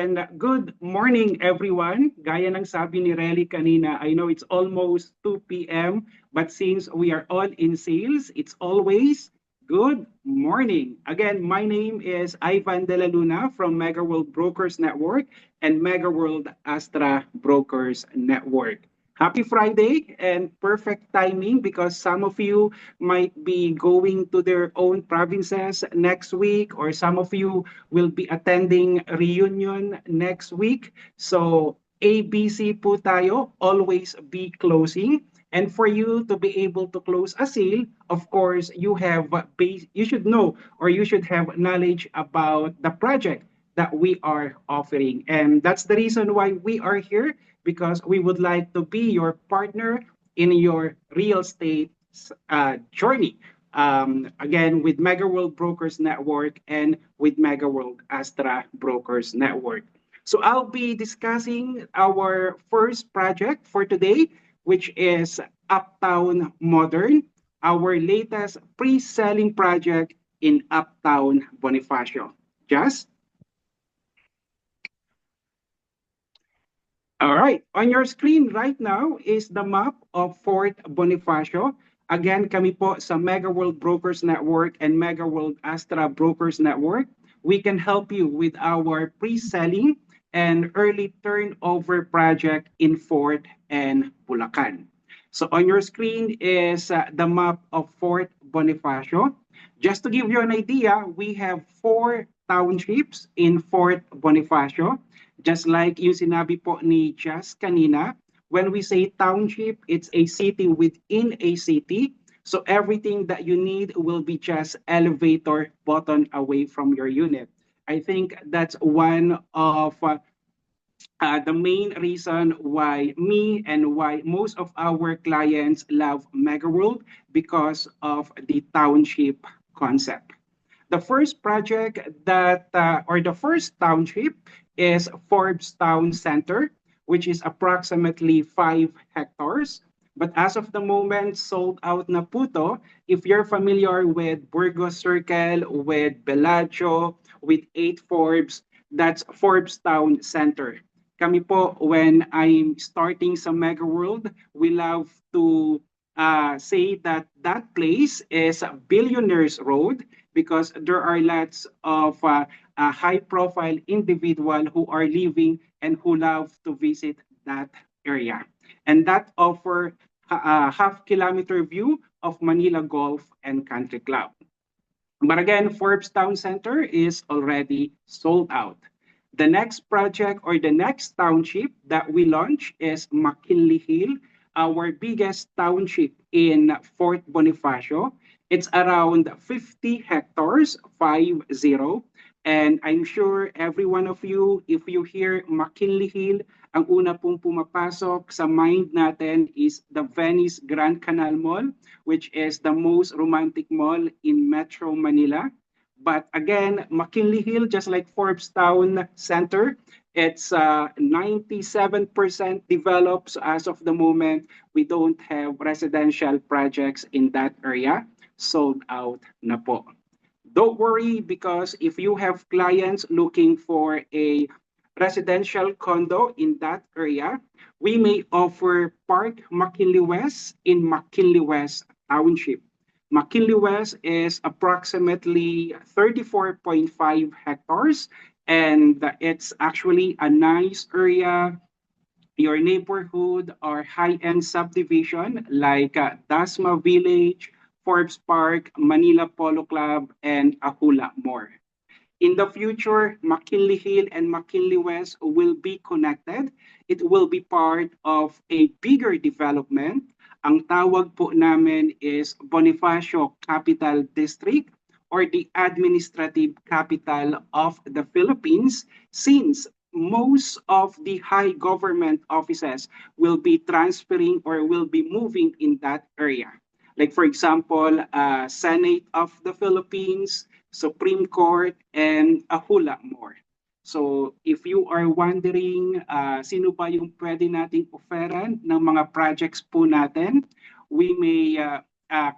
And good morning, everyone. Gaya ng sabi ni Relly kanina, I know it's almost 2 p.m., but since we are all in sales, it's always good morning. Again, my name is Ivan De La Luna from Mega World Brokers Network and Mega World Astra Brokers Network. Happy Friday and perfect timing because some of you might be going to their own provinces next week, or some of you will be attending reunion next week. So ABC po tayo, always be closing. And for you to be able to close a sale, of course, you should know, or you should have knowledge about the project that we are offering. And that's the reason why we are here, because we would like to be your partner in your real estate journey. Again, with Mega World Brokers Network and with Mega World Astra Brokers Network. So I'll be discussing our first project for today, which is Uptown Modern, our latest pre-selling project in Uptown Bonifacio. Just All right. On your screen right now is the map of Fort Bonifacio. Again, kami po sa Mega World Brokers Network and Mega World Astra Brokers Network. We can help you with our pre-selling and early turnover project in Fort and Bulacan. So on your screen is the map of Fort Bonifacio. Just to give you an idea, we have 4 townships in Fort Bonifacio. Just like yung sinabi po ni Jazz kanina, when we say township, it's a city within a city. So everything that you need will be just elevator button away from your unit. I think that's one of the main reason why me and why most of our clients love MegaWorld, because of the township concept. The first project or the first township is Forbes Town Center, which is approximately 5 hectares. But as of the moment, sold out na po to. If you're familiar with Burgos Circle, with Bellagio, with 8 Forbes, that's Forbes Town Center. Kami po, when I'm starting sa Mega World, we love to say that that place is Billionaires Road, because there are lots of high-profile individual who are living and who love to visit that area. And that offer a half-kilometer view of Manila Golf and Country Club. But again, Forbes Town Center is already sold out. The next project or the next township that we launch is McKinley Hill, our biggest township in Fort Bonifacio. It's around 50 hectares, 50. And I'm sure every one of you, if you hear McKinley Hill, ang una pong pumapasok sa mind natin is the Venice Grand Canal Mall, which is the most romantic mall in Metro Manila. But again, McKinley Hill, just like Forbes Town Center, it's 97% developed. So as of the moment, we don't have residential projects in that area. Sold out na po. Don't worry, because if you have clients looking for a residential condo in that area, we may offer Park McKinley West in McKinley West Township. McKinley West is approximately 34.5 hectares, and it's actually a nice area. Your neighborhood or high-end subdivision like Dasma Village, Forbes Park, Manila Polo Club, and Ahula more. In the future, McKinley Hill and McKinley West will be connected. It will be part of a bigger development. Ang tawag po namin is Bonifacio Capital District, or the administrative capital of the Philippines, since most of the high government offices will be transferring or will be moving in that area. Like for example, Senate of the Philippines, Supreme Court, and a whole lot more. So if you are wondering sino ba yung pwede nating offeran ng mga projects po natin, we may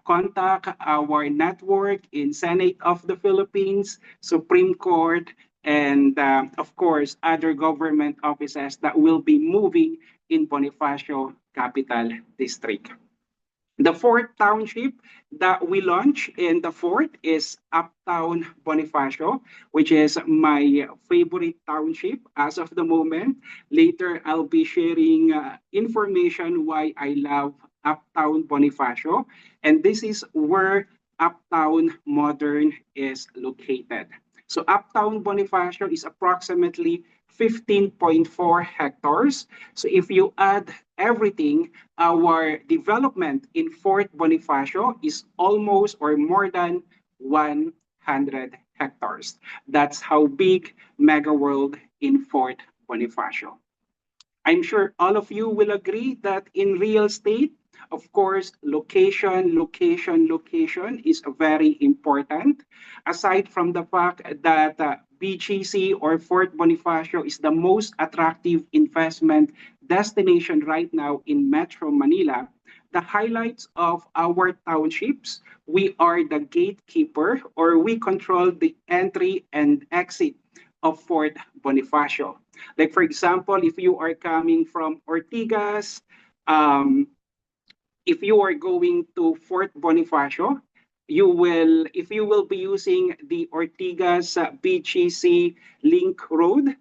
contact our network in Senate of the Philippines, Supreme Court, and of course, other government offices that will be moving in Bonifacio Capital District. The fourth township that we launch in the fourth is Uptown Bonifacio, which is my favorite township as of the moment. Later, I'll be sharing information why I love Uptown Bonifacio. And this is where Uptown Modern is located. So Uptown Bonifacio is approximately 15.4 hectares. So if you add everything, our development in Fort Bonifacio is almost or more than 100 hectares. That's how big Mega World in Fort Bonifacio. I'm sure all of you will agree that in real estate, of course, location is very important. Aside from the fact that BGC or Fort Bonifacio is the most attractive investment destination right now in Metro Manila, the highlights of our townships, we are the gatekeeper or we control the entry and exit of Fort Bonifacio. Like for example, if you are coming from Ortigas, um, if you are going to Fort Bonifacio, if you will be using the Ortigas BGC Link Road,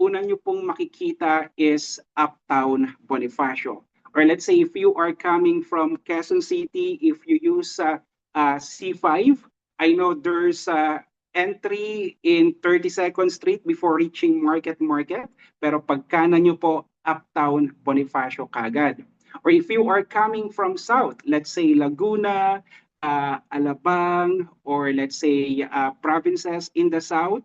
una nyo pong makikita is Uptown Bonifacio. Or let's say if you are coming from Quezon City, if you use C5, I know there's entry in 32nd Street before reaching Market, pero pag kanan nyo po, Uptown Bonifacio kagad. Or if you are coming from south, let's say Laguna, Alabang, or let's say provinces in the south,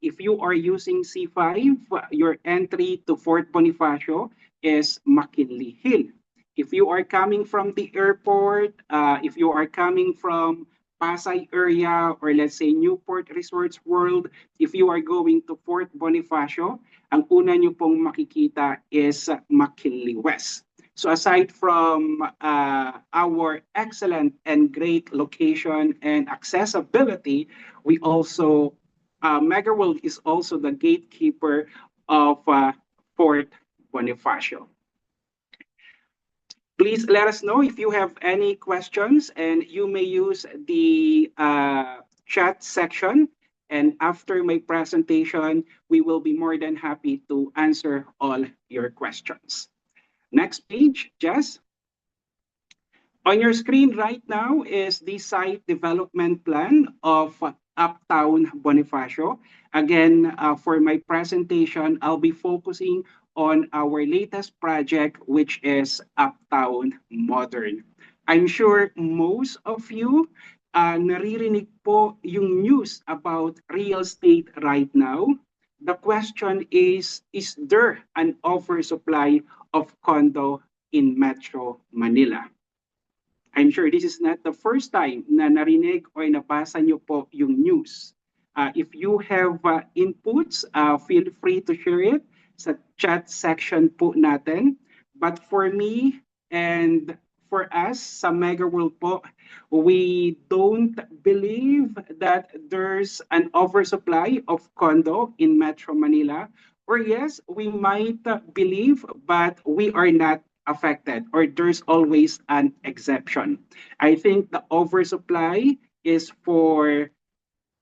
if you are using C5, your entry to Fort Bonifacio is McKinley Hill. If you are coming from the airport, if you are coming from Pasay area, or let's say Newport Resorts World, if you are going to Fort Bonifacio, ang una nyo pong makikita is McKinley West. So aside from our excellent and great location and accessibility, we also, Mega World is also the gatekeeper of Fort Bonifacio. Please let us know if you have any questions, and you may use the chat section. And after my presentation, we will be more than happy to answer all your questions. Next page, Jess. On your screen right now is the site development plan of Uptown Bonifacio. Again, for my presentation, I'll be focusing on our latest project, which is Uptown Modern. I'm sure most of you naririnig po yung news about real estate right now. The question is there an oversupply of condo in Metro Manila? I'm sure this is not the first time na narinig o nabasa nyo po yung news. If you have inputs, feel free to share it sa chat section po natin. But for me and for us sa Mega World po, we don't believe that there's an oversupply of condo in Metro Manila. Or yes, we might believe, but we are not affected, or there's always an exception. I think the oversupply is for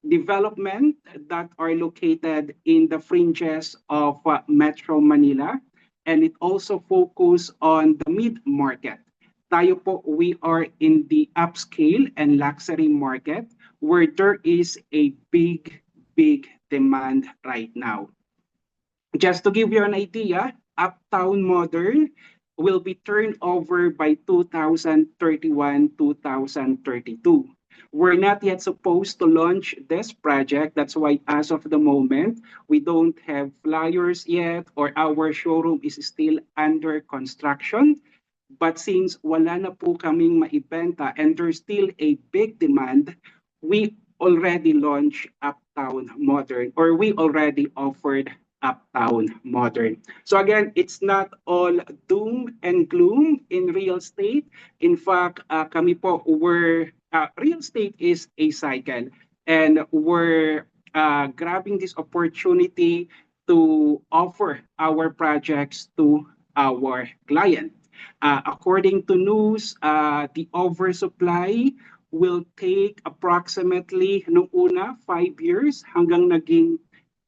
development that are located in the fringes of Metro Manila, and it also focus on the mid-market. Tayo po, we are in the upscale and luxury market where there is a big demand right now. Just to give you an idea, Uptown Modern will be turned over by 2031, 2032. We're not yet supposed to launch this project. That's why as of the moment, we don't have flyers yet, or our showroom is still under construction. But since wala na po kaming maibenta and there's still a big demand, we already launched Uptown Modern, or we already offered Uptown Modern. So again, it's not all doom and gloom in real estate. In fact, kami po, real estate is a cycle, and we're grabbing this opportunity to offer our projects to our client. According to news, the oversupply will take approximately nung una 5 years hanggang naging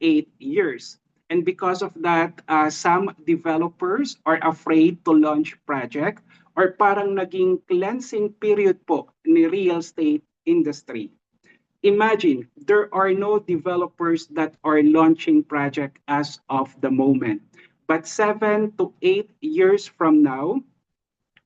8 years. And because of that, some developers are afraid to launch project or parang naging cleansing period po ni real estate industry. Imagine there are no developers that are launching project as of the moment. But 7 to 8 years from now,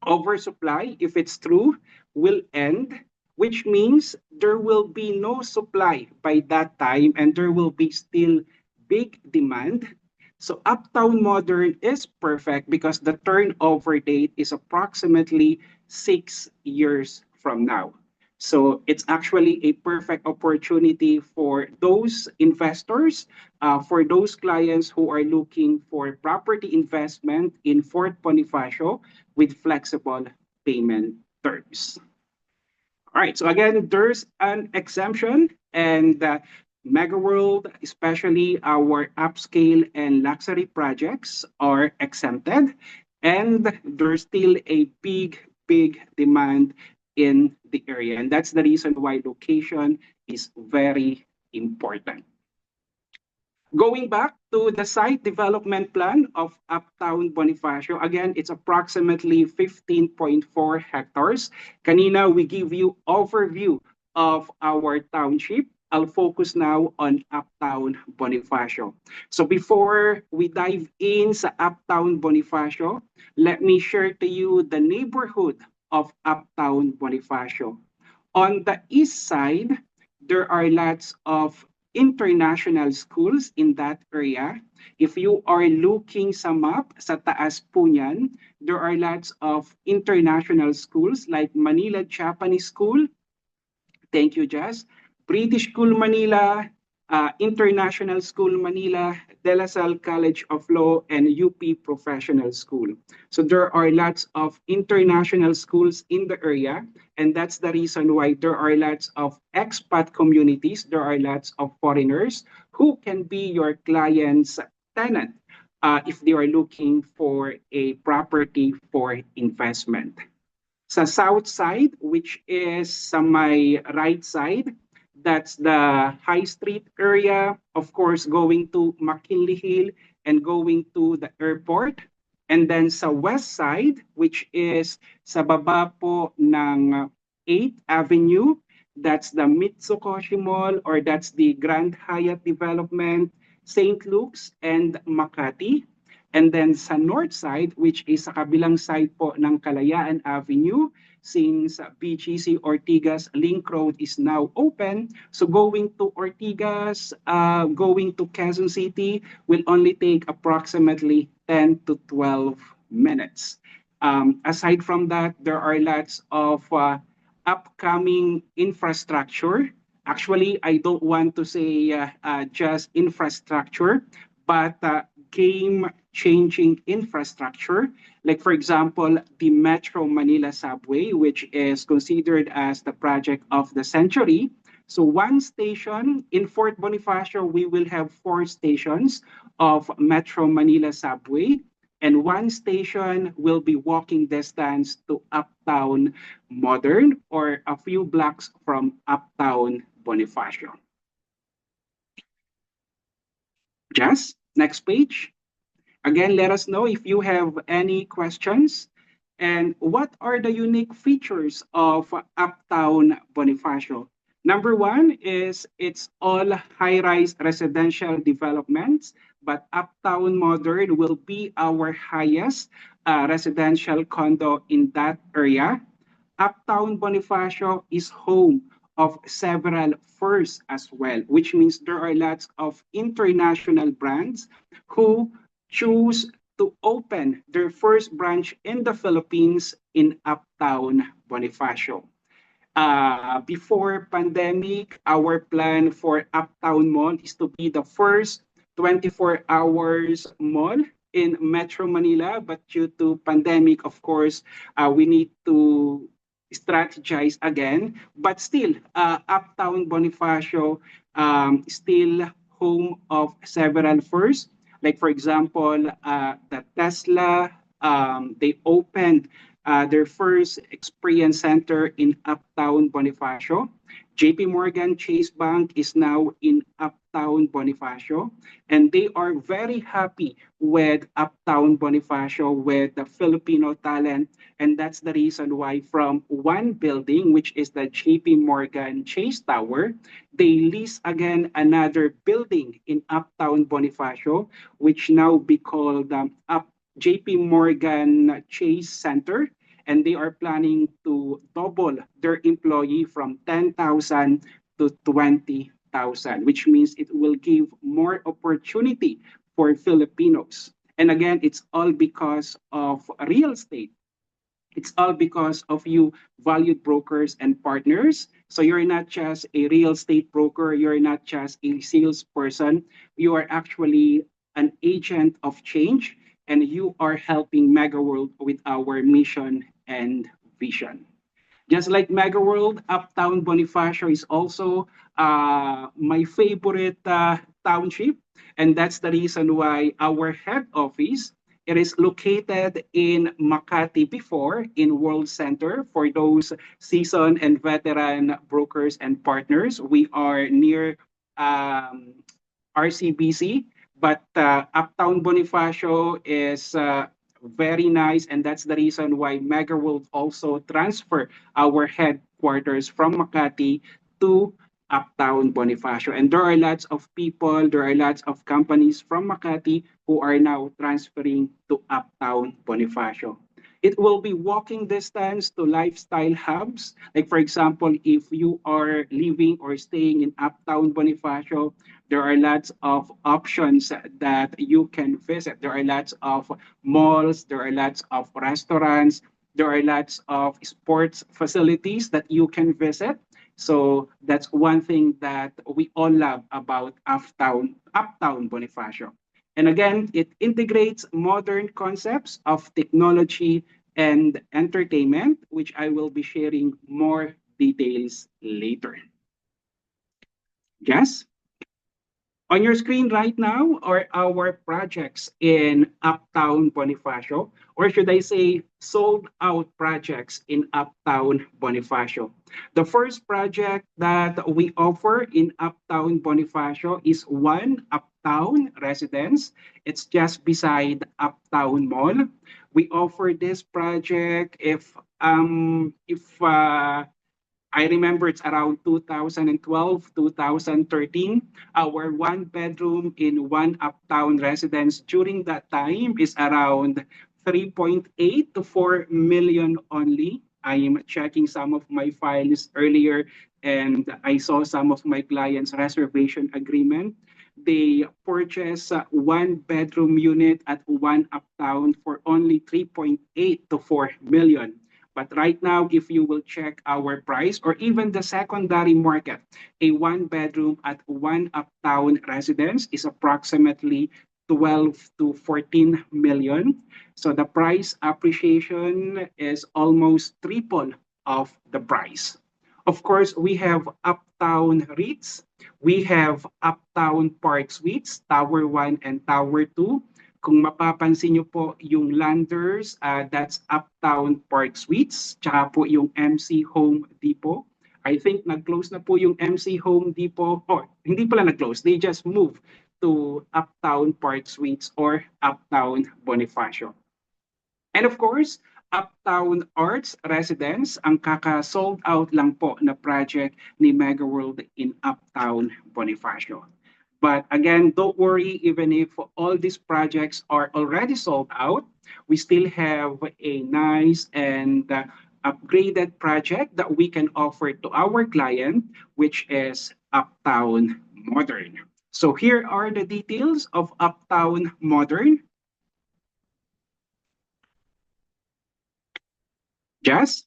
oversupply, if it's true, will end, which means there will be no supply by that time and there will be still big demand. So Uptown Modern is perfect because the turnover date is approximately 6 years from now. So it's actually a perfect opportunity for those investors, for those clients who are looking for property investment in Fort Bonifacio with flexible payment terms. All right, so again, there's an exemption, and Mega World, especially our upscale and luxury projects, are exempted, and there's still a big demand in the area. And that's the reason why location is very important. Going back to the site development plan of Uptown Bonifacio, again, it's approximately 15.4 hectares. Kanina, we give you overview of our township. I'll focus now on Uptown Bonifacio. So before we dive in sa Uptown Bonifacio, let me share to you the neighborhood of Uptown Bonifacio. On the east side, there are lots of international schools in that area. If you are looking sa map, sa taas po niyan, there are lots of international schools like Manila Japanese School. Thank you, Jazz. British School Manila, International School Manila, De La Salle College of Law, and UP Professional School. So there are lots of international schools in the area, and that's the reason why there are lots of expat communities, there are lots of foreigners who can be your client's tenant if they are looking for a property for investment. Sa south side, which is sa my right side, that's the High Street area, of course, going to McKinley Hill and going to the airport. And then sa west side, which is sa baba po ng 8th Avenue, that's the Mitsukoshi Mall or that's the Grand Hyatt Development, St. Luke's, and Makati. And then sa north side, which is sa kabilang side po ng Kalayaan Avenue, since BGC Ortigas Link Road is now open, so going to Ortigas, going to Quezon City will only take approximately 10 to 12 minutes. Aside from that, there are lots of upcoming infrastructure. Actually, I don't want to say just infrastructure, but game-changing infrastructure. Like, for example, the Metro Manila Subway, which is considered as the project of the century. So one station in Fort Bonifacio, we will have 4 stations of Metro Manila Subway, and one station will be walking distance to Uptown Modern or a few blocks from Uptown Bonifacio. Jess, next page. Again, let us know if you have any questions. And what are the unique features of Uptown Bonifacio? Number one is it's all high-rise residential developments, but Uptown Modern will be our highest residential condo in that area. Uptown Bonifacio is home of several firsts as well, which means there are lots of international brands who choose to open their first branch in the Philippines in Uptown Bonifacio. Before pandemic, our plan for Uptown Mall is to be the first 24 hours mall in Metro Manila, but due to pandemic, of course, we need to strategize again. But still, Uptown Bonifacio still home of several firsts. Like for example, the Tesla, they opened their first experience center in Uptown Bonifacio. JP Morgan Chase Bank is now in Uptown Bonifacio, and they are very happy with Uptown Bonifacio, with the Filipino talent. And that's the reason why from one building, which is the JP Morgan Chase Tower, they lease again another building in Uptown Bonifacio, which now be called JP Morgan Chase Center. And they are planning to double their employee from 10,000 to 20,000, which means it will give more opportunity for Filipinos. And again, it's all because of real estate. It's all because of you, valued brokers and partners. So you're not just a real estate broker, you're not just a salesperson, you are actually an agent of change, and you are helping MegaWorld with our mission and vision. Just like Mega World, Uptown Bonifacio is also my favorite township, and that's the reason why our head office, it is located in Makati before in World Center. For those seasoned and veteran brokers and partners, we are near RCBC, but Uptown Bonifacio is very nice, and that's the reason why Mega will also transfer our headquarters from Makati to Uptown Bonifacio. And there are lots of people, there are lots of companies from Makati who are now transferring to Uptown Bonifacio. It will be walking distance to lifestyle hubs. Like for example, if you are living or staying in Uptown Bonifacio, there are lots of options that you can visit. There are lots of malls, there are lots of restaurants, there are lots of sports facilities that you can visit. So that's one thing that we all love about Uptown Bonifacio. And again, it integrates modern concepts of technology and entertainment, which I will be sharing more details later. Yes? On your screen right now are our projects in Uptown Bonifacio, or should I say sold out projects in Uptown Bonifacio. The first project that we offer in Uptown Bonifacio is One Uptown Residence. It's just beside Uptown Mall. We offer this project if I remember it's around 2012, 2013. Our one bedroom in One Uptown Residence during that time is around 3.8 to 4 million only. I am checking some of my files earlier, and I saw some of my clients' reservation agreement. They purchased a one bedroom unit at One Uptown for only 3.8 to 4 million. But right now, if you will check our price or even the secondary market, a one bedroom at One Uptown Residence is approximately 12 to 14 million. So the price appreciation is almost triple of the price. Of course, we have Uptown REITs. We have Uptown Park Suites, Tower 1 and Tower 2. Kung mapapansin nyo po yung Landers, that's Uptown Park Suites, tsaka po yung MC Home Depot. I think nag-close na po yung MC Home Depot, or hindi pala nag-close, they just moved to Uptown Park Suites or Uptown Bonifacio. And of course, Uptown Arts Residence, ang kaka-sold out lang po na project ni Mega World in Uptown Bonifacio. But again, don't worry, even if all these projects are already sold out, we still have a nice and upgraded project that we can offer to our client, which is Uptown Modern. So here are the details of Uptown Modern. Jess?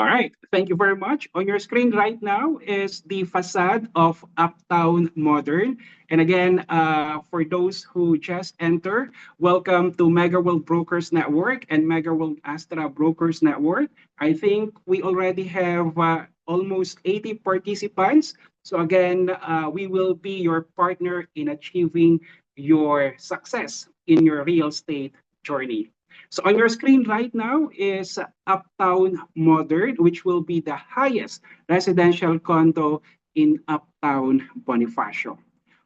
All right, thank you very much. On your screen right now is the facade of Uptown Modern. And again, for those who just enter, welcome to Mega World Brokers Network and Mega World Astra Brokers Network. I think we already have almost 80 participants. So again, we will be your partner in achieving your success in your real estate journey. So on your screen right now is Uptown Modern, which will be the highest residential condo in Uptown Bonifacio.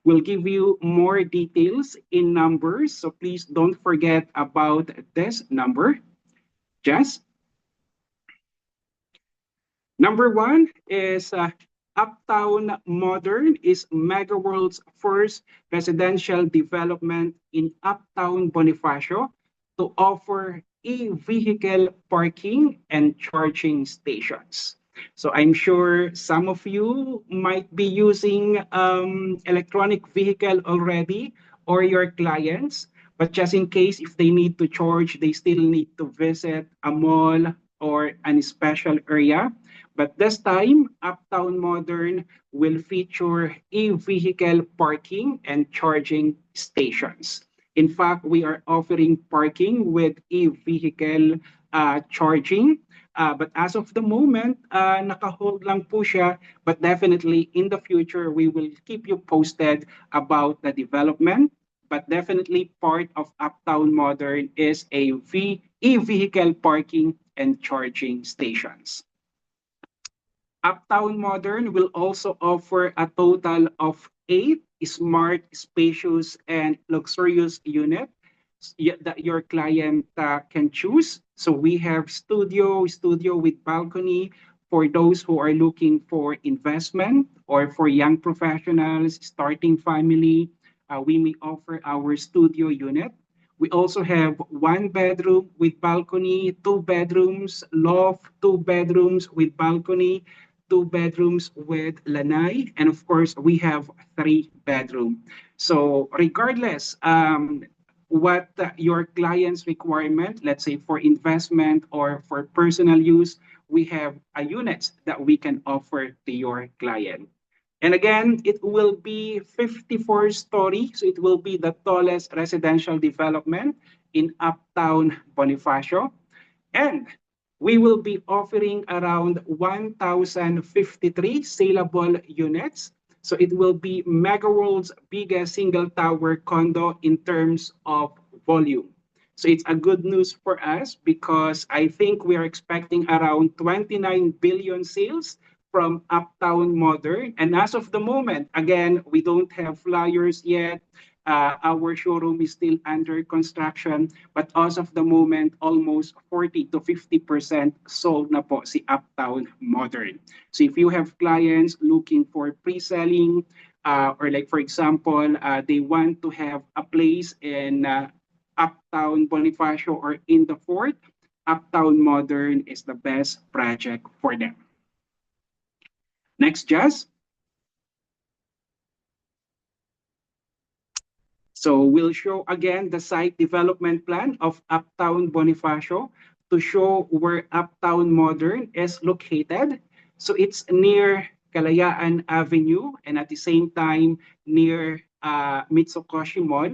We'll give you more details in numbers, so please don't forget about this number. Jess? Number one is Uptown Modern is Mega World's first residential development in Uptown Bonifacio to offer e-vehicle parking and charging stations. So I'm sure some of you might be using electronic vehicle already or your clients, but just in case if they need to charge, they still need to visit a mall or a special area. But this time, Uptown Modern will feature e-vehicle parking and charging stations. In fact, we are offering parking with e-vehicle charging. But as of the moment, naka-hold lang po siya. But definitely in the future, we will keep you posted about the development. But definitely part of Uptown Modern is e-vehicle parking and charging stations. Uptown Modern will also offer a total of 8 smart, spacious, and luxurious units that your client can choose. So we have studio with balcony for those who are looking for investment or for young professionals starting family. We may offer our studio unit. We also have 1 bedroom with balcony, 2 bedrooms, loft, 2 bedrooms with balcony, 2 bedrooms with lanai, and of course, we have 3 bedroom. So regardless, what your client's requirement, let's say for investment or for personal use, we have a unit that we can offer to your client. And again, it will be 54 story, so it will be the tallest residential development in Uptown Bonifacio. And we will be offering around 1,053 saleable units. So it will be MegaWorld's biggest single tower condo in terms of volume. So it's a good news for us because I think we are expecting around 29 billion sales from Uptown Modern. And as of the moment, again, we don't have flyers yet. Our showroom is still under construction, but as of the moment, almost 40 to 50% sold na po si Uptown Modern. So if you have clients looking for pre-selling, or like for example, they want to have a place in Uptown Bonifacio or in the Fort, Uptown Modern is the best project for them. Next, Jazz. So we'll show again the site development plan of Uptown Bonifacio to show where Uptown Modern is located. So it's near Kalayaan Avenue and at the same time near Mitsukoshi Mall,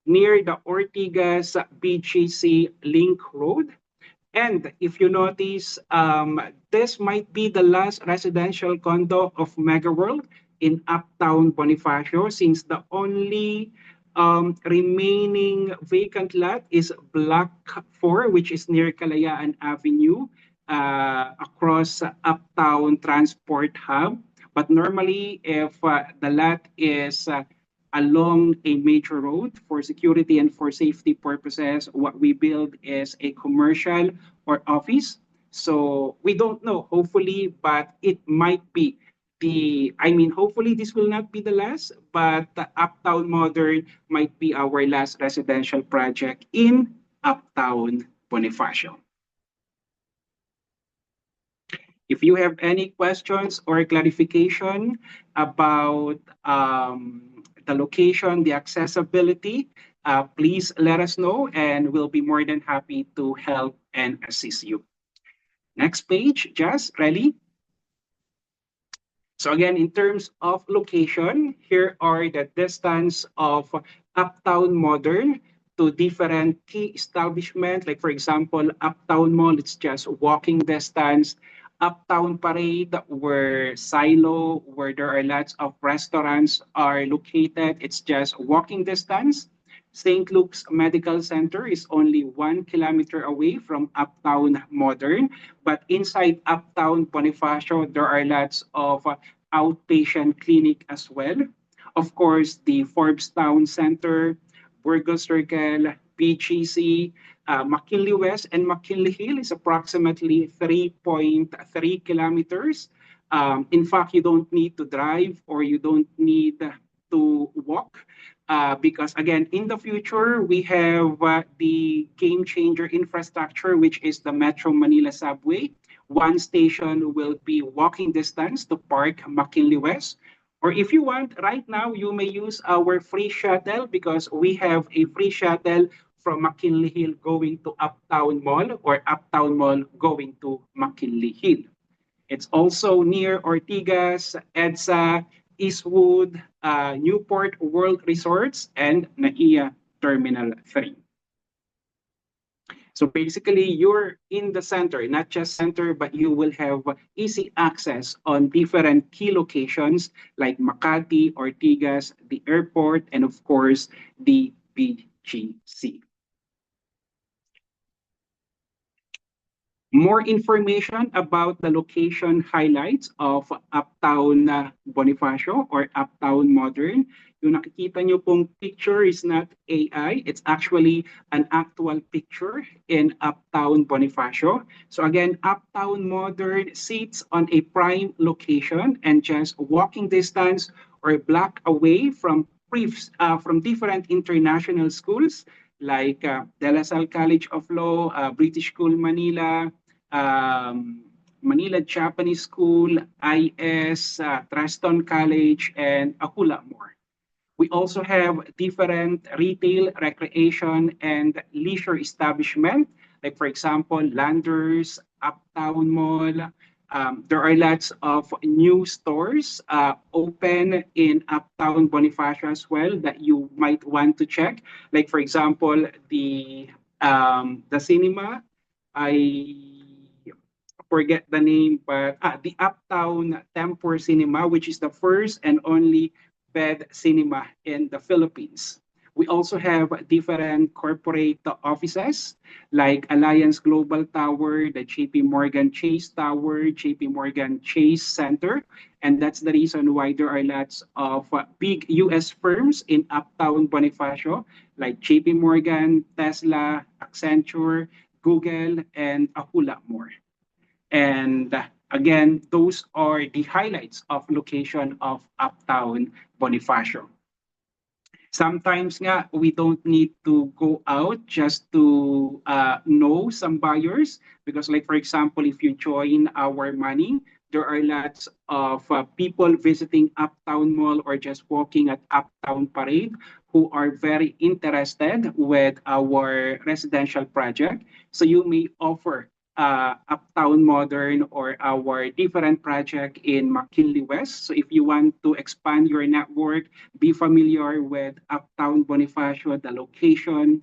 near the Ortigas BGC Link Road. And if you notice, this might be the last residential condo of MegaWorld in Uptown Bonifacio since the only remaining vacant lot is Block 4, which is near Kalayaan Avenue, across Uptown Transport Hub. But normally, if the lot is along a major road for security and for safety purposes, what we build is a commercial or office. So we don't know, hopefully, but it might be hopefully this will not be the last, but the Uptown Modern might be our last residential project in Uptown Bonifacio. If you have any questions or clarification about the location, the accessibility, please let us know and we'll be more than happy to help and assist you. Next page, Jazz, ready? So again, in terms of location, here are the distance of Uptown Modern to different key establishments. Like for example, Uptown Mall, it's just walking distance. Uptown Parade, where Silo, where there are lots of restaurants are located, it's just walking distance. St. Luke's Medical Center is only 1 kilometer away from Uptown Modern, but inside Uptown Bonifacio, there are lots of outpatient clinic as well. Of course, the Forbes Town Center, Burgos Circle, PGC, McKinley West, and McKinley Hill is approximately 3.3 kilometers. In fact, you don't need to drive or you don't need to walk because again, in the future, we have the game changer infrastructure, which is the Metro Manila Subway. One station will be walking distance to Park McKinley West. Or if you want, right now, you may use our free shuttle because we have a free shuttle from McKinley Hill going to Uptown Mall or Uptown Mall going to McKinley Hill. It's also near Ortigas, EDSA, Eastwood, Newport World Resorts, and NAIA Terminal 3. So basically, you're in the center, not just center, but you will have easy access on different key locations like Makati, Ortigas, the airport, and of course, the BGC. More information about the location highlights of Uptown Bonifacio or Uptown Modern. Yung nakikita nyo pong picture is not AI. It's actually an actual picture in Uptown Bonifacio. So again, Uptown Modern sits on a prime location and just walking distance or a block away from from different international schools like De La Salle College of Law, British School Manila, Manila Japanese School, IS, Traston College, and a whole lot more. We also have different retail, recreation, and leisure establishment, like for example, Landers, Uptown Mall. There are lots of new stores open in Uptown Bonifacio as well that you might want to check. Like for example, the cinema. I forget the name, but the Uptown Tempur Cinema, which is the first and only bed cinema in the Philippines. We also have different corporate offices like Alliance Global Tower, the JP Morgan Chase Tower, JP Morgan Chase Center. And that's the reason why there are lots of big US firms in Uptown Bonifacio like JP Morgan, Tesla, Accenture, Google, and a whole lot more. And again, those are the highlights of location of Uptown Bonifacio. Sometimes nga, we don't need to go out just to know some buyers because like for example, if you join our money, there are lots of people visiting Uptown Mall or just walking at Uptown Parade who are very interested with our residential project. So you may offer Uptown Modern or our different project in McKinley West. So if you want to expand your network, be familiar with Uptown Bonifacio, the location,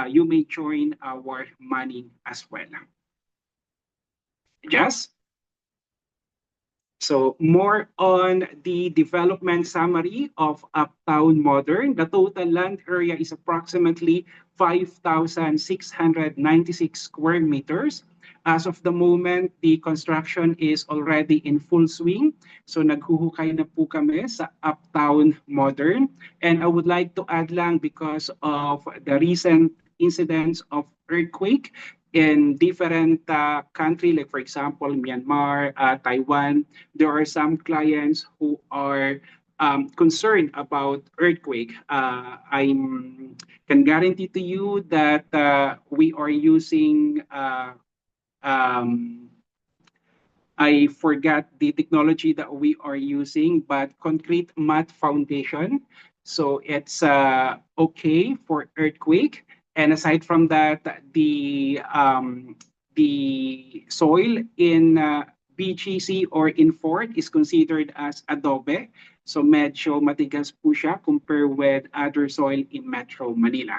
you may join our money as well. Yes? So more on the development summary of Uptown Modern. The total land area is approximately 5,696 square meters. As of the moment, the construction is already in full swing. So naghuhukay na po kami sa Uptown Modern. And I would like to add lang because of the recent incidents of earthquake in different country, like for example, Myanmar, Taiwan, there are some clients who are concerned about earthquake. I can guarantee to you that we are using I forgot the technology that we are using, but concrete mat foundation. So it's okay for earthquake. And aside from that, the the soil in BGC or in Fort is considered as adobe. So medyo matigas po siya compared with other soil in Metro Manila.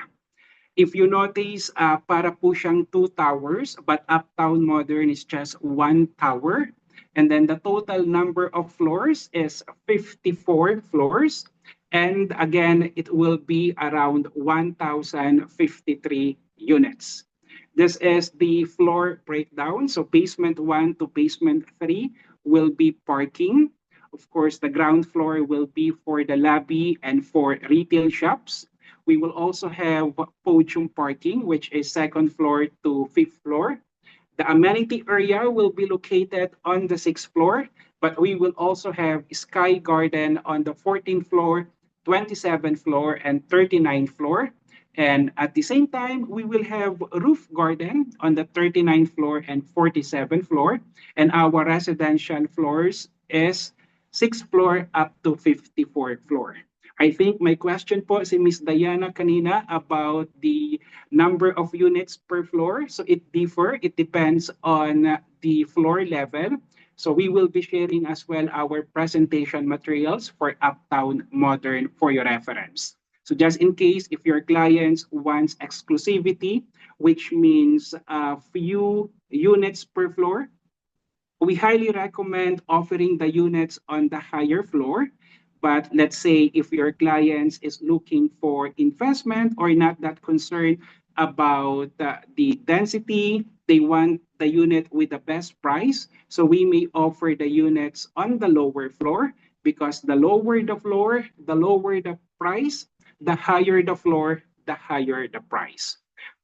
If you notice, para po siyang two towers, but Uptown Modern is just one tower. And then the total number of floors is 54 floors. And again, it will be around 1,053 units. This is the floor breakdown. So basement 1 to basement 3 will be parking. Of course, the ground floor will be for the lobby and for retail shops. We will also have podium parking, which is second floor to fifth floor. The amenity area will be located on the sixth floor, but we will also have Sky Garden on the 14th floor, 27th floor, and 39th floor. And at the same time, we will have roof garden on the 39th floor and 47th floor. And our residential floors is 6th floor up to 54th floor. I think my question po si Miss Diana kanina about the number of units per floor. So it depends on the floor level. So we will be sharing as well our presentation materials for Uptown Modern for your reference. So just in case if your clients wants exclusivity, which means a few units per floor, we highly recommend offering the units on the higher floor. But let's say if your clients is looking for investment or not that concerned about the density, they want the unit with the best price. So we may offer the units on the lower floor because the lower the floor, the lower the price, the higher the floor, the higher the price.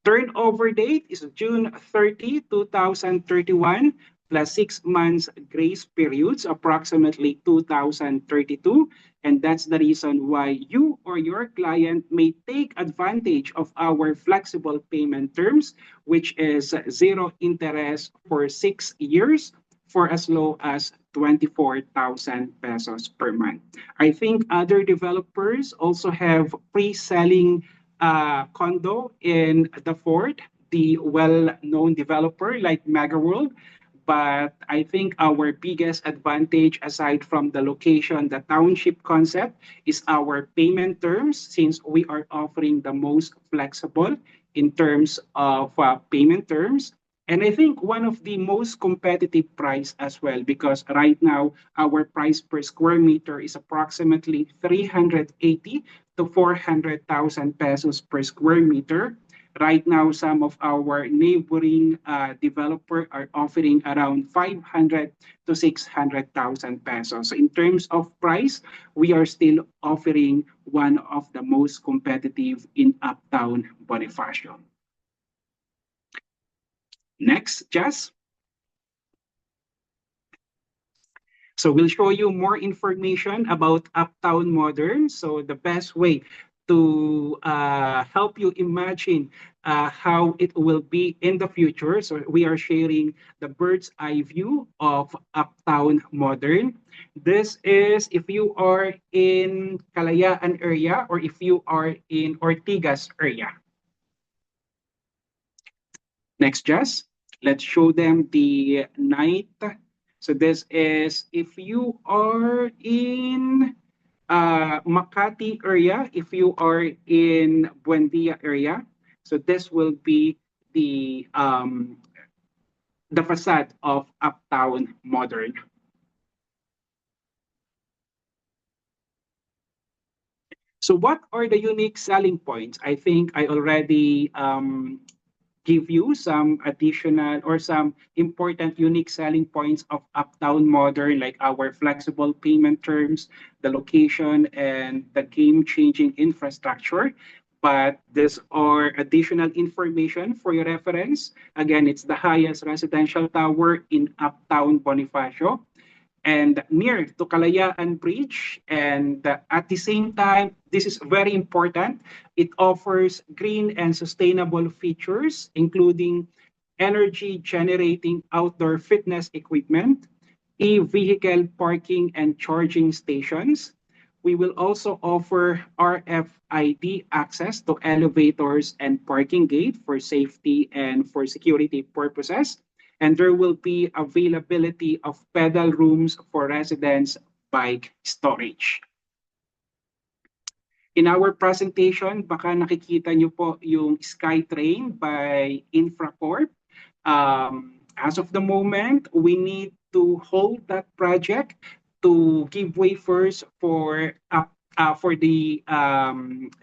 Turnover date is June 30, 2031 plus 6 months grace periods, approximately 2032. And that's the reason why you or your client may take advantage of our flexible payment terms, which is zero interest for 6 years for as low as 24,000 pesos per month. I think other developers also have pre-selling condo in the Fort, the well-known developer like MegaWorld. But I think our biggest advantage, aside from the location, the township concept, is our payment terms, since we are offering the most flexible in terms of payment terms. And I think one of the most competitive price as well, because right now our price per square meter is approximately 380 to 400,000 pesos per square meter. Right now, some of our neighboring developer are offering around 500 to 600,000 pesos. So in terms of price, we are still offering one of the most competitive in Uptown Bonifacio. Next, Jess. So we'll show you more information about Uptown Modern. So the best way to help you imagine how it will be in the future. So we are sharing the bird's eye view of Uptown Modern. This is if you are in Kalayaan area or if you are in Ortigas area. Next, Jess. Let's show them the night. So this is if you are in Makati area, if you are in Buendia area. So this will be the facade of Uptown Modern. So what are the unique selling points? I think I already give you some additional or some important unique selling points of Uptown Modern, like our flexible payment terms, the location, and the game-changing infrastructure. But these are additional information for your reference. Again, it's the highest residential tower in Uptown Bonifacio and near to Kalayaan Bridge. And at the same time, this is very important. It offers green and sustainable features, including energy generating outdoor fitness equipment, e-vehicle parking and charging stations. We will also offer RFID access to elevators and parking gate for safety and for security purposes. and there will be availability of pedal rooms for residents' bike storage. In our presentation, baka nakikita nyo po yung SkyTrain by Infracorp. As of the moment, we need to hold that project to give way first for the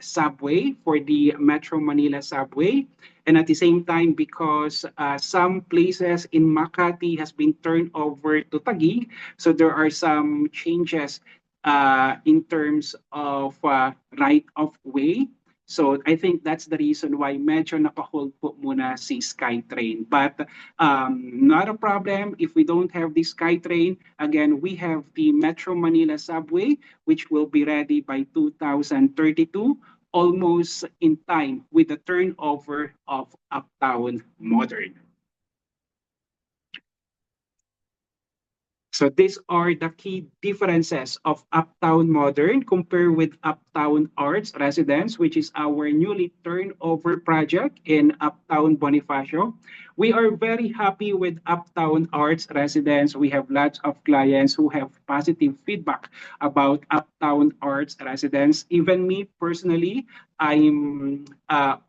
subway, for the Metro Manila subway. And at the same time, because some places in Makati has been turned over to Taguig, so there are some changes in terms of right of way. So I think that's the reason why medyo naka-hold po muna si SkyTrain. But not a problem if we don't have the SkyTrain. Again, we have the Metro Manila subway, which will be ready by 2032, almost in time with the turnover of Uptown Modern. So these are the key differences of Uptown Modern compared with Uptown Arts Residence, which is our newly turned over project in Uptown Bonifacio. We are very happy with Uptown Arts Residence. We have lots of clients who have positive feedback about Uptown Arts Residence. Even me personally, I'm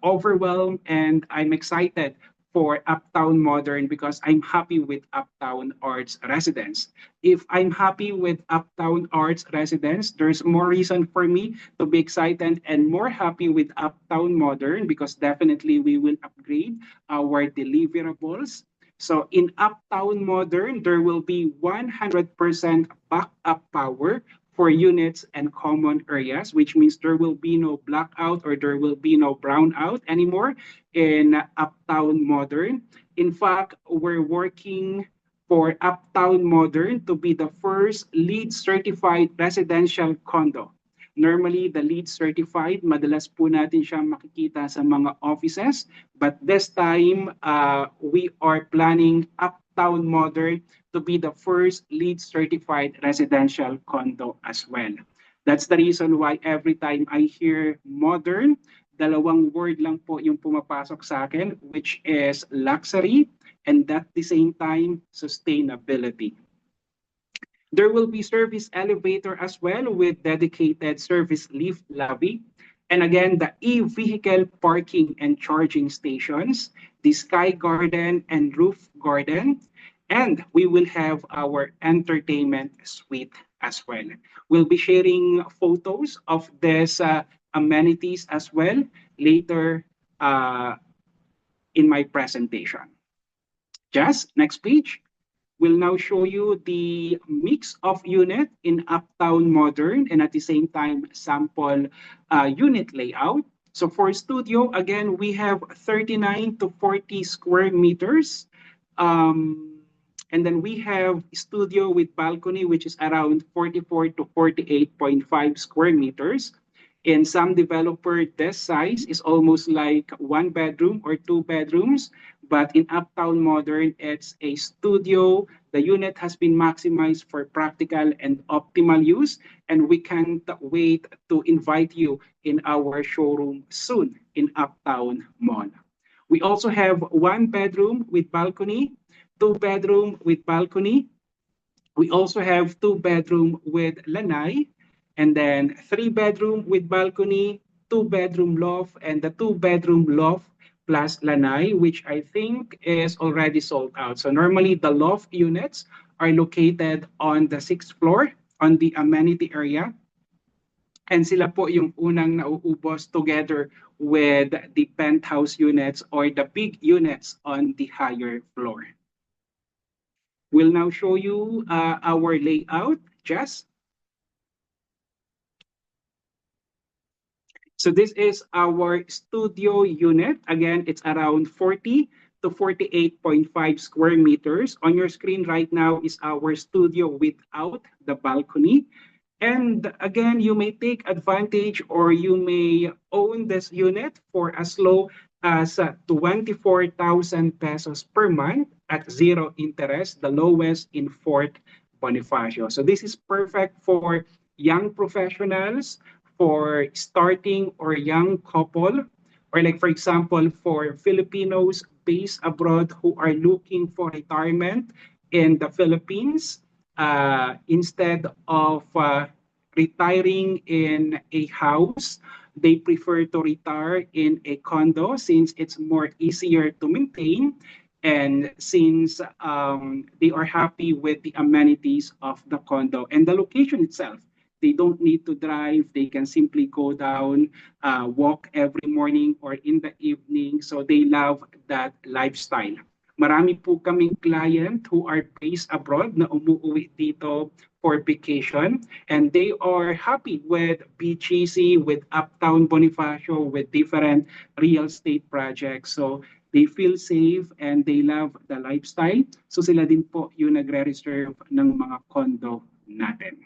overwhelmed and I'm excited for Uptown Modern because I'm happy with Uptown Arts Residence. If I'm happy with Uptown Arts Residence, there's more reason for me to be excited and more happy with Uptown Modern because definitely we will upgrade our deliverables. So in Uptown Modern, there will be 100% backup power for units and common areas, which means there will be no blackout or there will be no brownout anymore in Uptown Modern. In fact, we're working for Uptown Modern to be the first LEED certified residential condo. Normally, the LEED certified, madalas po natin siya makikita sa mga offices. But this time, we are planning Uptown Modern to be the first LEED certified residential condo as well. That's the reason why every time I hear modern, dalawang word lang po yung pumapasok sa akin, which is luxury and at the same time, sustainability. There will be service elevator as well with dedicated service lift lobby. And again, the e-vehicle parking and charging stations, the sky garden and roof garden, and we will have our entertainment suite as well. We'll be sharing photos of these amenities as well later in my presentation. Just next page. We'll now show you the mix of unit in Uptown Modern and at the same time sample unit layout. So for studio, again, we have 39 to 40 square meters. And then we have studio with balcony, which is around 44 to 48.5 square meters. In some developer, this size is almost like one bedroom or two bedrooms. But in Uptown Modern, it's a studio. The unit has been maximized for practical and optimal use. And we can't wait to invite you in our showroom soon in Uptown Mall. We also have one bedroom with balcony, two bedroom with balcony. We also have two bedroom with lanai, and then three bedroom with balcony, two bedroom loft, and the two bedroom loft plus lanai, which I think is already sold out. So normally the loft units are located on the sixth floor on the amenity area. And sila po yung unang nauubos together with the penthouse units or the big units on the higher floor. We'll now show you our layout, Jess. So this is our studio unit. Again, it's around 40 to 48.5 square meters. On your screen right now is our studio without the balcony. And again, you may take advantage or you may own this unit for as low as 24,000 pesos per month at zero interest, the lowest in Fort Bonifacio. So this is perfect for young professionals, for starting or young couple Or like for example, for Filipinos based abroad who are looking for retirement in the Philippines, instead of retiring in a house, they prefer to retire in a condo since it's more easier to maintain and since they are happy with the amenities of the condo and the location itself. They don't need to drive. They can simply go down, walk every morning or in the evening. So they love that lifestyle. Marami po kaming client who are based abroad na umuwi dito for vacation and they are happy with BGC, with Uptown Bonifacio, with different real estate projects. So they feel safe and they love the lifestyle. So sila din po yung nagre-reserve ng mga condo natin.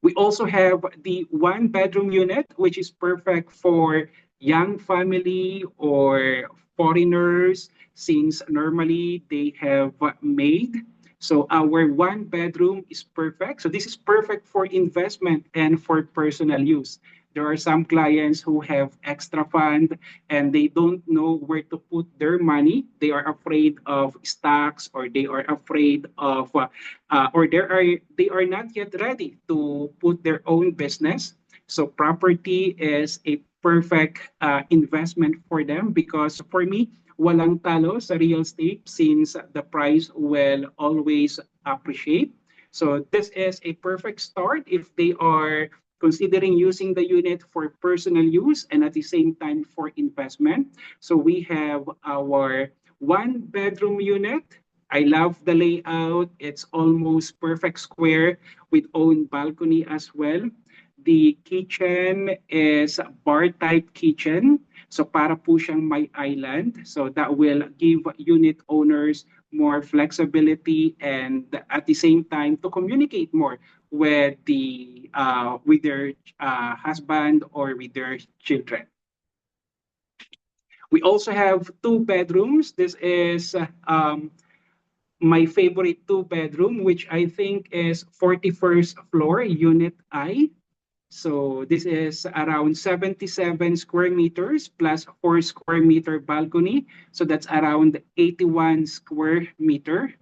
We also have the one bedroom unit, which is perfect for young family or foreigners, since normally they have maid. So our one bedroom is perfect. So this is perfect for investment and for personal use. There are some clients who have extra fund and they don't know where to put their money. They are afraid of stocks or they are afraid of or they are not yet ready to put their own business. So property is a perfect investment for them because for me, walang talo sa real estate since the price will always appreciate. So this is a perfect start if they are considering using the unit for personal use and at the same time for investment. So we have our one bedroom unit. I love the layout. It's almost perfect square with own balcony as well. The kitchen is bar type kitchen. So para po siyang may island. So that will give unit owners more flexibility and at the same time to communicate more with their husband or with their children. We also have two bedrooms. This is my favorite two bedroom, which I think is 41st floor, Unit I. So this is around 77 square meters plus 4 square meter balcony. So that's around 81 square meter.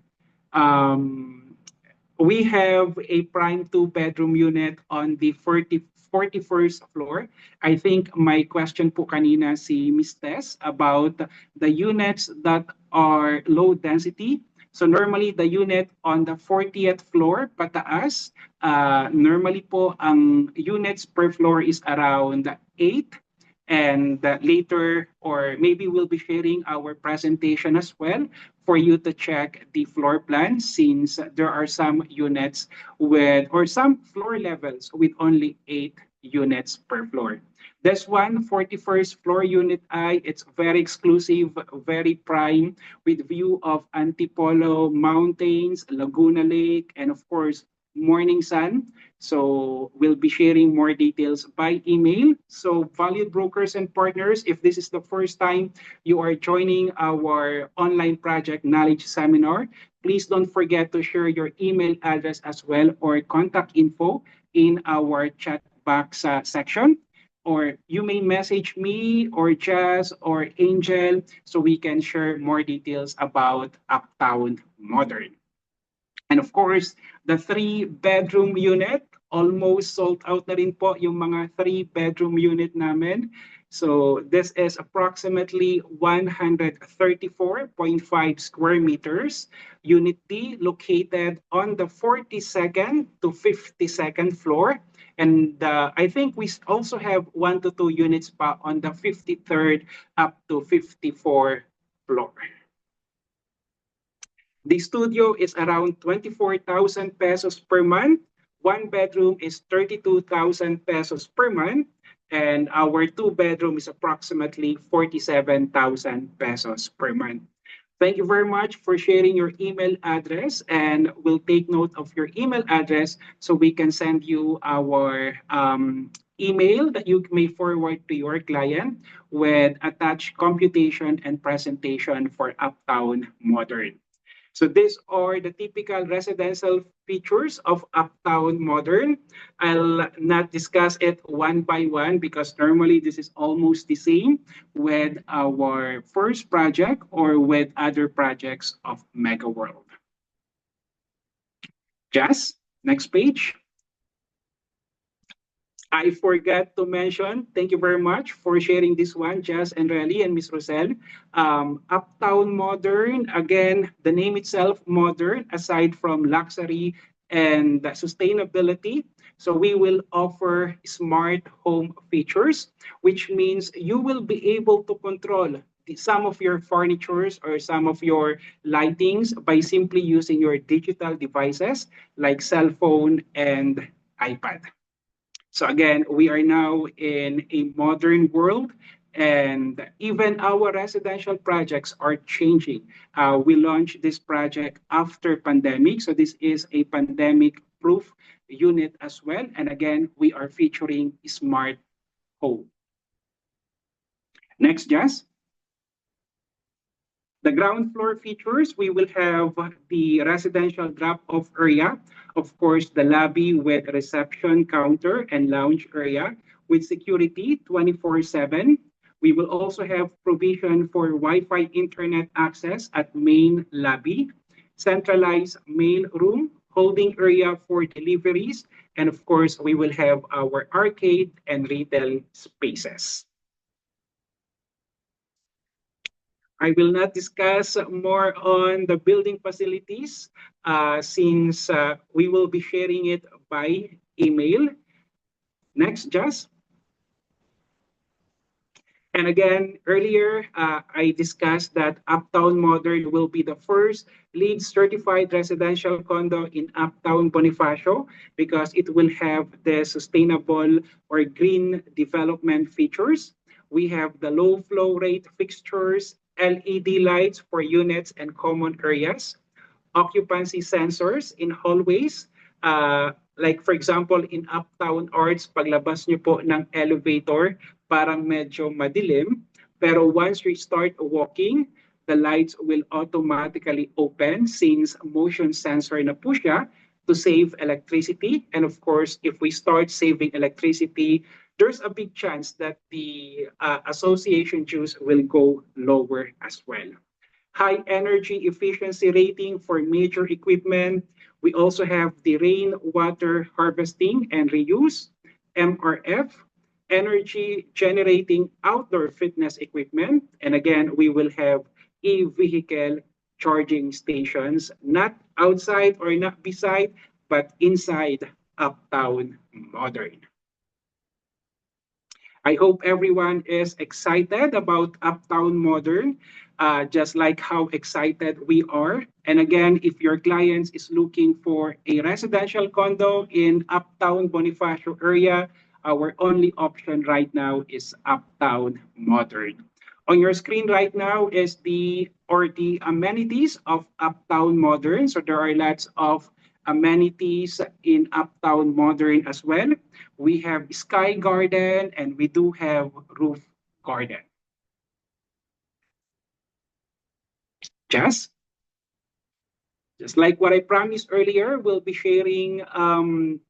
We have a prime two bedroom unit on the 41st floor. I think my question po kanina si Ms. Tess about the units that are low density. So normally the unit on the 40th floor pataas, normally po ang units per floor is around 8 and later or maybe we'll be sharing our presentation as well for you to check the floor plan since there are some units with or some floor levels with only 8 units per floor. This one, 41st floor unit I, it's very exclusive, very prime with view of Antipolo Mountains, Laguna Lake, and of course, morning sun. So we'll be sharing more details by email. So valued brokers and partners, if this is the first time you are joining our online project knowledge seminar, please don't forget to share your email address as well or contact info in our chat box section. Or you may message me or Jazz or Angel so we can share more details about Uptown Modern. And of course, the three-bedroom unit, almost sold out na rin po yung mga three-bedroom unit namin. So this is approximately 134.5 square meters. Unit D located on the 42nd to 52nd floor. And I think we also have 1 to 2 units pa on the 53rd up to 54 floor. The studio is around 24,000 pesos per month. One bedroom is 32,000 pesos per month. And our two bedroom is approximately 47,000 pesos per month. Thank you very much for sharing your email address and we'll take note of your email address so we can send you our email that you may forward to your client with attached computation and presentation for Uptown Modern. So these are the typical residential features of Uptown Modern. I'll not discuss it one by one because normally this is almost the same with our first project or with other projects of Mega World. Jazz, next page. I forgot to mention, thank you very much for sharing this one, Jazz and Relly and Miss Rosel. Uptown Modern, again, the name itself, modern, aside from luxury and sustainability. So we will offer smart home features, which means you will be able to control some of your furnitures or some of your lightings by simply using your digital devices like cell phone and iPad. So again, we are now in a modern world and even our residential projects are changing. We launched this project after pandemic. So this is a pandemic proof unit as well. And again, we are featuring smart home. Next, Jess. The ground floor features, we will have the residential drop-off area, of course, the lobby with reception counter and lounge area with security 24/7. We will also have provision for Wi-Fi internet access at main lobby, centralized mail room, holding area for deliveries, and of course, we will have our arcade and retail spaces. I will not discuss more on the building facilities since we will be sharing it by email. Next, Jess. And again, earlier, I discussed that Uptown Modern will be the first LEED certified residential condo in Uptown Bonifacio because it will have the sustainable or green development features. We have the low flow rate fixtures, LED lights for units and common areas, occupancy sensors in hallways. Like for example, in Uptown Arts, paglabas nyo po ng elevator, parang medyo madilim. Pero once you start walking, the lights will automatically open since motion sensor na po siya to save electricity. And of course, if we start saving electricity, there's a big chance that the association dues will go lower as well. High energy efficiency rating for major equipment. We also have the rainwater harvesting and reuse, MRF, energy generating outdoor fitness equipment. And again, we will have e-vehicle charging stations, not outside or not beside, but inside Uptown Modern. I hope everyone is excited about Uptown Modern, just like how excited we are. And again, if your client is looking for a residential condo in Uptown Bonifacio area, our only option right now is Uptown Modern. On your screen right now is the amenities of Uptown Modern. So there are lots of amenities in Uptown Modern as well. We have Sky Garden and we do have Roof Garden. Jess? Just like what I promised earlier, we'll be sharing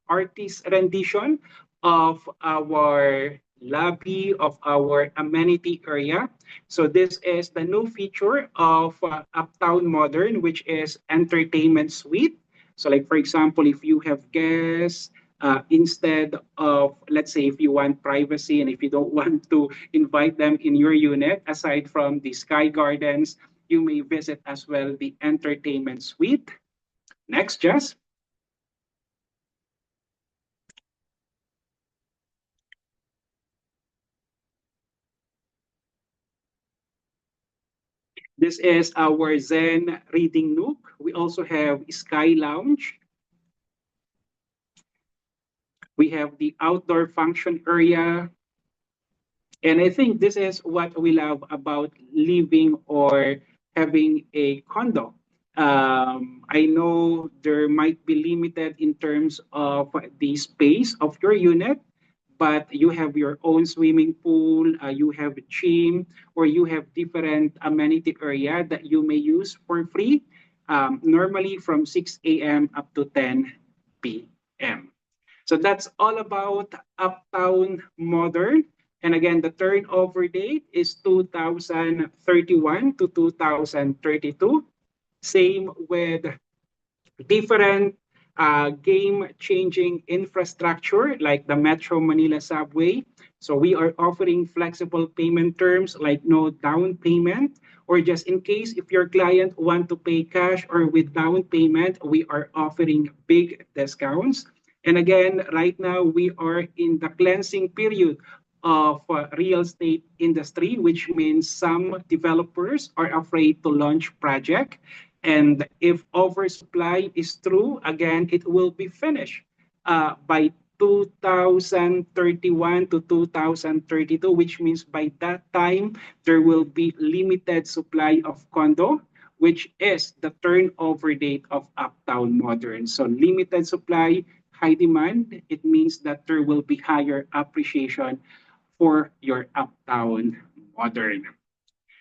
artist rendition of our lobby, of our amenity area. So this is the new feature of Uptown Modern, which is entertainment suite. So like, for example, if you have guests, instead of, let's say, if you want privacy and if you don't want to invite them in your unit, aside from the Sky Gardens, you may visit as well the entertainment suite. Next, Jess. This is our Zen Reading Nook. We also have Sky Lounge. We have the outdoor function area. And I think this is what we love about living or having a condo. I know there might be limited in terms of the space of your unit, but you have your own swimming pool, you have a gym, or you have different amenity area that you may use for free. normally from 6 a.m. up to 10 p.m. So that's all about Uptown Modern. And again, the turnover date is 2031 to 2032. Same with different game-changing infrastructure like the Metro Manila Subway. So we are offering flexible payment terms like no down payment, or just in case if your client want to pay cash or with down payment, we are offering big discounts. And again, right now we are in the cleansing period of real estate industry, which means some developers are afraid to launch project. And if oversupply is true, again, it will be finished by 2031 to 2032, which means by that time, there will be limited supply of condo, which is the turnover date of Uptown Modern. So limited supply, high demand, it means that there will be higher appreciation for your Uptown Modern.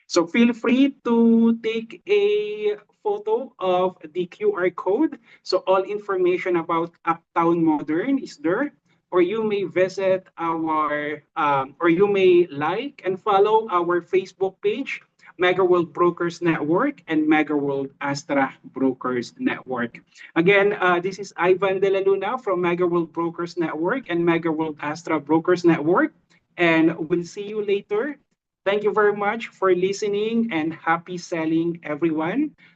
So feel free to take a photo of the QR code. So all information about Uptown Modern is there. Or you may visit or you may like and follow our Facebook page, Mega World Brokers Network and Mega World Astra Brokers Network. Again, this is Ivan De La Luna from Mega World Brokers Network and Mega World Astra Brokers Network. And we'll see you later. Thank you very much for listening and happy selling, everyone.